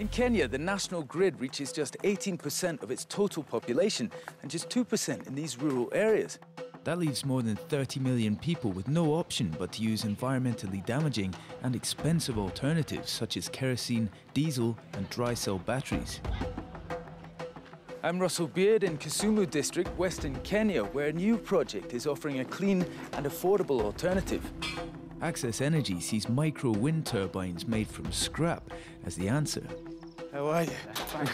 In Kenya, the national grid reaches just 18% of its total population and just 2% in these rural areas. That leaves more than 30 million people with no option but to use environmentally damaging and expensive alternatives such as kerosene, diesel and dry cell batteries. I'm Russell Beard in Kisumu district, Western Kenya, where a new project is offering a clean and affordable alternative. Access Energy sees micro wind turbines made from scrap as the answer. How are you? Fine,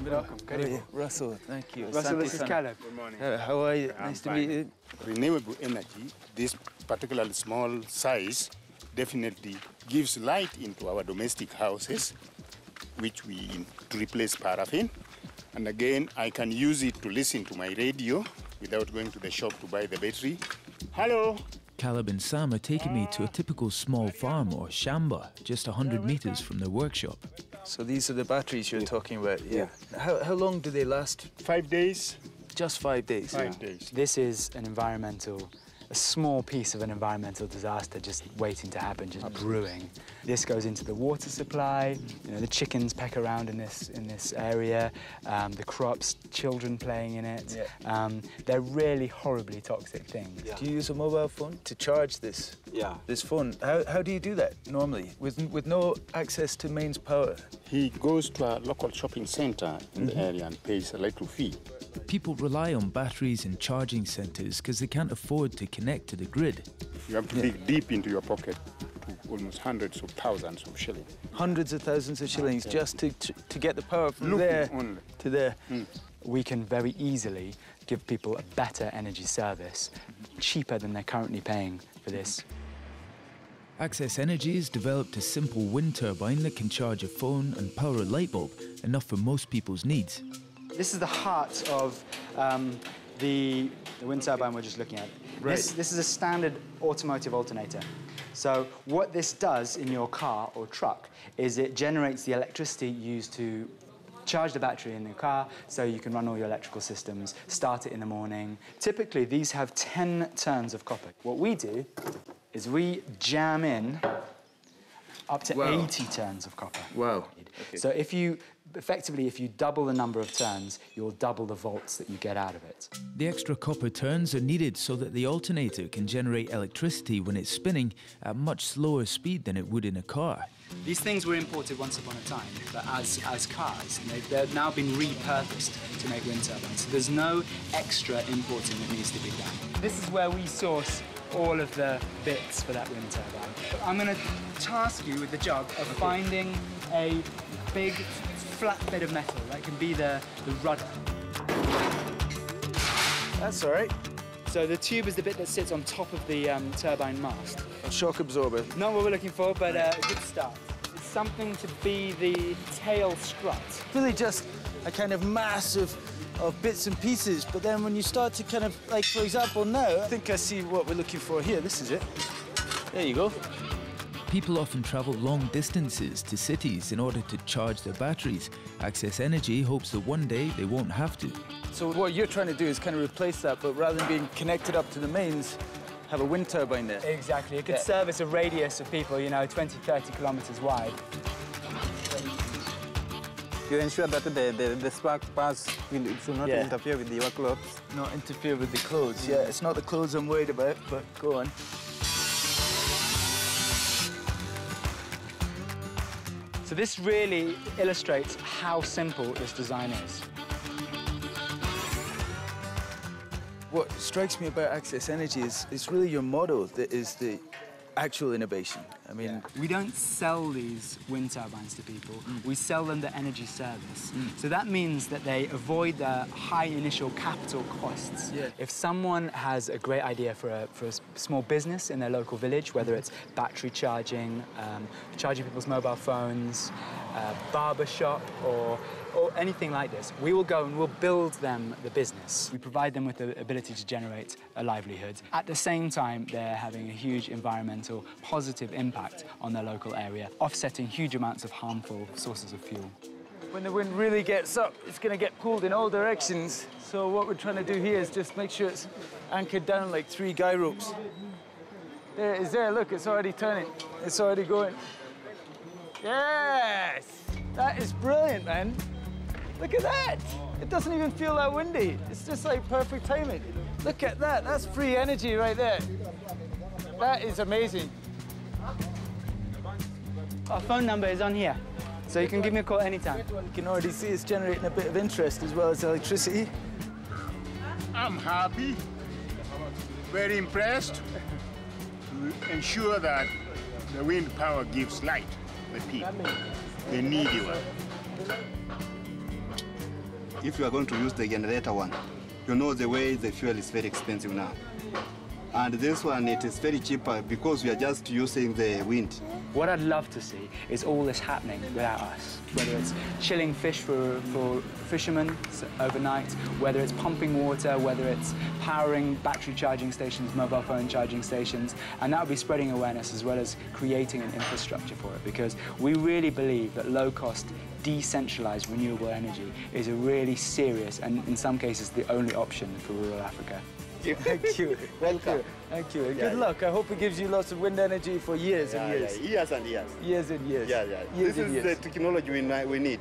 welcome. How are you? Russell, thank you. Russell, this is Caleb. Good morning. How are you? Nice to meet you. Renewable energy, this particularly small size, definitely gives light into our domestic houses, which we replace paraffin. And again, I can use it to listen to my radio without going to the shop to buy the battery. Hello. Caleb and Sam are taking me to a typical small farm, or shamba, just 100 metres from their workshop. So these are the batteries you're talking about, yeah? How long do they last? 5 days. Just 5 days? 5 days. This is a small piece of an environmental disaster just waiting to happen, just brewing. This goes into the water supply, you know, the chickens peck around in this area, the crops, children playing in it. Yeah. They're really horribly toxic things. Yeah. Do you use a mobile phone to charge this? Yeah. This phone? How do you do that normally, with no access to mains power? He goes to a local shopping centre in the area and pays a little fee. People rely on batteries and charging centres because they can't afford to connect to the grid. You have to dig deep into your pocket, to almost hundreds of thousands of shillings. Hundreds of thousands of shillings just to get the power from there to there. We can very easily give people a better energy service, cheaper than they're currently paying for this. Access Energy has developed a simple wind turbine that can charge a phone and power a light bulb, enough for most people's needs. This is the heart of the wind turbine we're just looking at. Right. This is a standard automotive alternator. So what this does in your car or truck is it generates the electricity used to charge the battery in the car so you can run all your electrical systems, start it in the morning. Typically, these have 10 turns of copper. What we do is we jam in up to 80 turns of copper. Wow. Okay. So if you double the number of turns, you'll double the volts that you get out of it. The extra copper turns are needed so that the alternator can generate electricity when it's spinning at much slower speed than it would in a car. These things were imported once upon a time, but as cars, and they've now been repurposed to make wind turbines. So there's no extra importing that needs to be done. This is where we source all of the bits for that wind turbine. I'm going to task you with the job of finding a big flat bit of metal that can be the rudder. That's all right. So the tube is the bit that sits on top of the turbine mast. A shock absorber. Not what we're looking for, but a good start. It's something to be the tail strut. Really just a kind of mass of bits and pieces, but then when you start to kind of, like, for example, now, I think I see what we're looking for here. This is it. There you go. People often travel long distances to cities in order to charge their batteries. Access Energy hopes that one day they won't have to. So what you're trying to do is kind of replace that, but rather than being connected up to the mains, have a wind turbine there. Exactly. It could service a radius of people, you know, 20, 30 kilometers wide. You ensure that the spark pass should not interfere with your clothes. Not interfere with the clothes, yeah. It's not the clothes I'm worried about, but go on. So this really illustrates how simple this design is. What strikes me about Access Energy is it's really your model that is the actual innovation. I mean, we don't sell these wind turbines to people. We sell them the energy service. So that means that they avoid the high initial capital costs. If someone has a great idea for a small business in their local village, whether it's battery charging, charging people's mobile phones, barber shop, or anything like this, we will go and we'll build them the business. We provide them with the ability to generate a livelihood. At the same time, they're having a huge environmental positive impact on their local area, offsetting huge amounts of harmful sources of fuel. When the wind really gets up, it's going to get pulled in all directions. So what we're trying to do here is just make sure it's anchored down like 3 guy ropes. There it is there, look, it's already turning. It's already going. Yes! That is brilliant, man. Look at that. It doesn't even feel that windy. It's just like perfect timing. Look at that. That's free energy right there. That is amazing. Our phone number is on here, so you can give me a call anytime. You can already see it's generating a bit of interest as well as electricity. I'm happy, very impressed to ensure that the wind power gives light to the people. They need it. If you are going to use the generator one, you know the way the fuel is very expensive now. And this one, it is very cheaper because we are just using the wind. What I'd love to see is all this happening without us, whether it's chilling fish for fishermen overnight, whether it's pumping water, whether it's powering battery charging stations, mobile phone charging stations, and that would be spreading awareness as well as creating an infrastructure for it, because we really believe that low-cost, decentralized renewable energy is a really serious and, in some cases, the only option for rural Africa. Thank you. Welcome. Thank you. Good luck. I hope it gives you lots of wind energy for years and years. Years and years. Years and years. This is the technology we need.